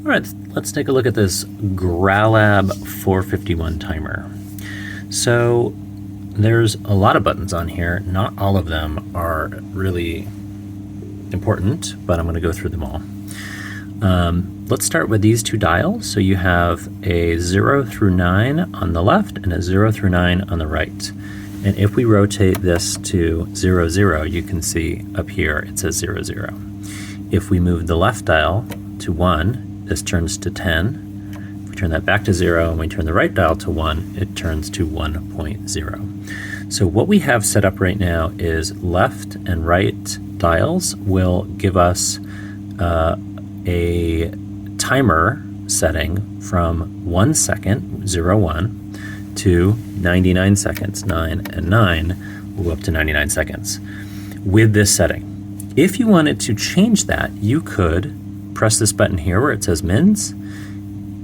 All right, let's take a look at this Gralab 451 timer. So there's a lot of buttons on here. Not all of them are really important, but I'm going to go through them all. Let's start with these two dials. So you have a 0 through 9 on the left and a 0 through 9 on the right. And if we rotate this to 0, 0, you can see up here it says 0, 0. If we move the left dial to 1, this turns to 10. If we turn that back to 0 and we turn the right dial to 1, it turns to 1.0. So what we have set up right now is left and right dials will give us a timer setting from 1 second, 0, 1, to 99 seconds, 9 and 9, will go up to 99 seconds with this setting. If you wanted to change that, you could press this button here where it says mins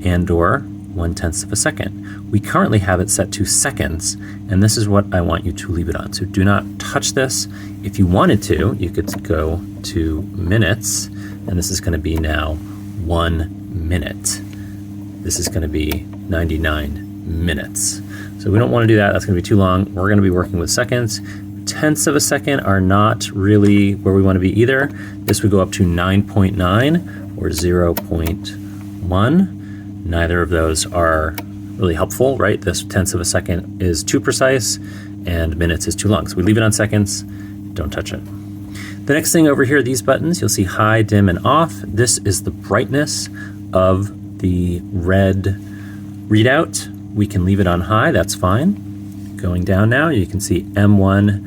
and or 1/10 of a second. We currently have it set to seconds, and this is what I want you to leave it on. So do not touch this. If you wanted to, you could go to minutes, and this is going to be now 1 minute. This is going to be 99 minutes. So we don't want to do that. That's going to be too long. We're going to be working with seconds. Tenths of a second are not really where we want to be either. This would go up to 9.9 or 0.1. Neither of those are really helpful, right? This tenths of a second is too precise and minutes is too long. So we leave it on seconds, don't touch it. The next thing over here, these buttons, you'll see high, dim, and off. This is the brightness of the red readout. We can leave it on high, that's fine. Going down now, you can see M1,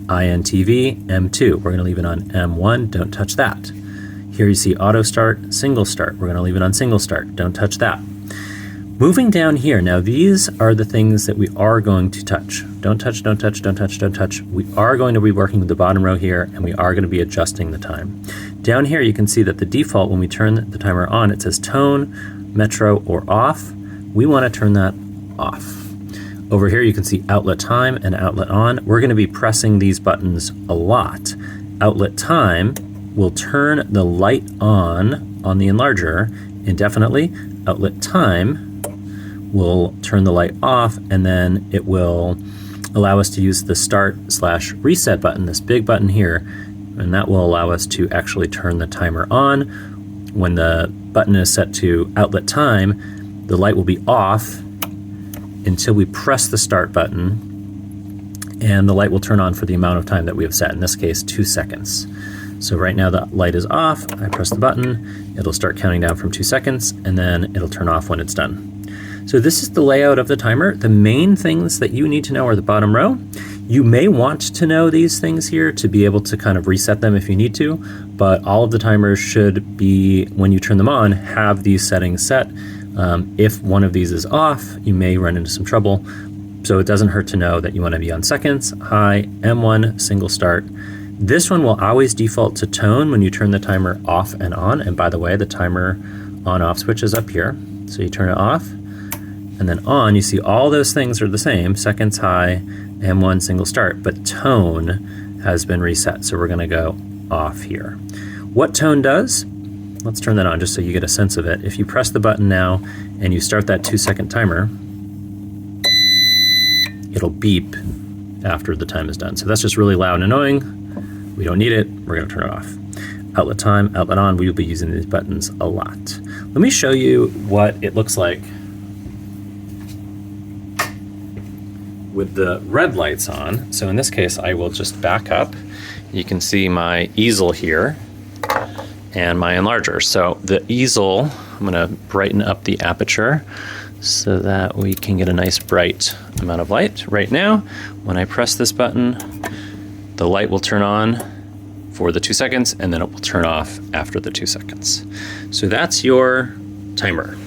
INTV, M2. We're going to leave it on M1, don't touch that. Here you see auto start, single start. We're going to leave it on single start, don't touch that. Moving down here, now these are the things that we are going to touch. Don't touch, don't touch, don't touch, don't touch. We are going to be working with the bottom row here, and we are going to be adjusting the time. Down here you can see that the default, when we turn the timer on, it says tone, metro, or off. We want to turn that off. Over here you can see outlet time and outlet on. We're going to be pressing these buttons a lot. Outlet time will turn the light on the enlarger indefinitely. Outlet time will turn the light off, and then it will allow us to use the start/reset button, this big button here, and that will allow us to actually turn the timer on. When the button is set to outlet time, the light will be off until we press the start button, and the light will turn on for the amount of time that we have set, in this case 2 seconds. So right now the light is off, I press the button, it'll start counting down from 2 seconds, and then it'll turn off when it's done. So this is the layout of the timer. The main things that you need to know are the bottom row. You may want to know these things here to be able to kind of reset them if you need to, but all of the timers should be, when you turn them on, have these settings set. If one of these is off, you may run into some trouble. So it doesn't hurt to know that you want to be on seconds, high, M1, single start. This one will always default to tone when you turn the timer off and on. And by the way, the timer on-off switch is up here. So you turn it off and then on, you see all those things are the same, seconds, high, M1, single start, but tone has been reset. So we're going to go off here. What tone does? Let's turn that on just so you get a sense of it. If you press the button now and you start that 2-second timer, it'll beep after the time is done. So that's just really loud and annoying. We don't need it. We're going to turn it off. Outlet time, outlet on, we will be using these buttons a lot. Let me show you what it looks like with the red lights on. So in this case, I will just back up. You can see my easel here and my enlarger. So the easel, I'm going to brighten up the aperture so that we can get a nice bright amount of light. Right now, when I press this button, the light will turn on for the 2 seconds, and then it will turn off after the 2 seconds. So that's your timer.